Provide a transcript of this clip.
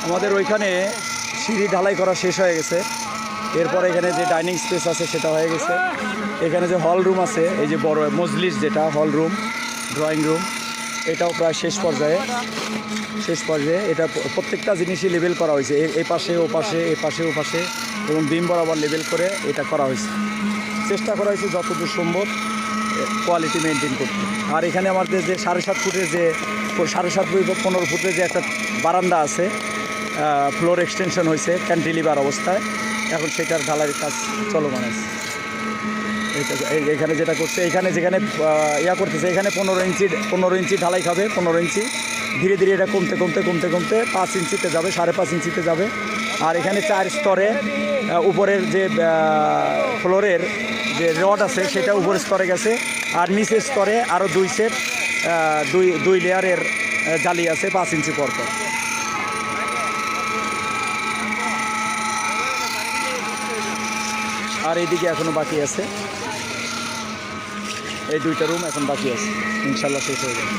আমাদের ওইখানে সিঁড়ি ঢালাই করা শেষ হয়ে গেছে। এরপর এখানে যে ডাইনিং স্পেস আছে সেটা হয়ে গেছে। এখানে যে হল রুম আছে, এই যে বড় মজলিস যেটা হল রুম, ড্রয়িং রুম, এটাও প্রায় শেষ পর্যায়ে। এটা প্রত্যেকটা জিনিসই লেবেল করা হয়েছে, এই পাশে ও পাশে, এ পাশে ও পাশে, এবং বিম বরাবর লেবেল করে এটা করা হয়েছে। চেষ্টা করা হয়েছে যতদূর সম্ভব কোয়ালিটি মেনটেন করতে। আর এখানে আমাদের যে 7.5 ফুটের যে 7.5 ফুট 15 ফুটের যে একটা বারান্দা আছে, ফ্লোর এক্সটেনশন হয়েছে ক্যান্টিলিভার অবস্থায়, এখন সেটার ঢালাইয়ের কাজ চলমান আছে। এখানে যেটা করছে, এখানে যেখানে করতেছে, এখানে 15 ইঞ্চি ঢালাই খাবে, 15 ইঞ্চি। ধীরে ধীরে এটা কমতে 5 ইঞ্চিতে যাবে, 5.5 ইঞ্চিতে যাবে। আর এখানে 4 স্তরে উপরের যে ফ্লোরের যে রড আছে সেটা উপরের স্তরে গেছে। আর নিচের স্তরে আরও 2 সেট দুই লেয়ারের জালি আছে 5 ইঞ্চি পর পর। আর এইদিকে এখনও বাকি আছে, এই 2টা রুম এখন বাকি আছে, ইনশাল্লাহ শেষ হয়ে যাবে।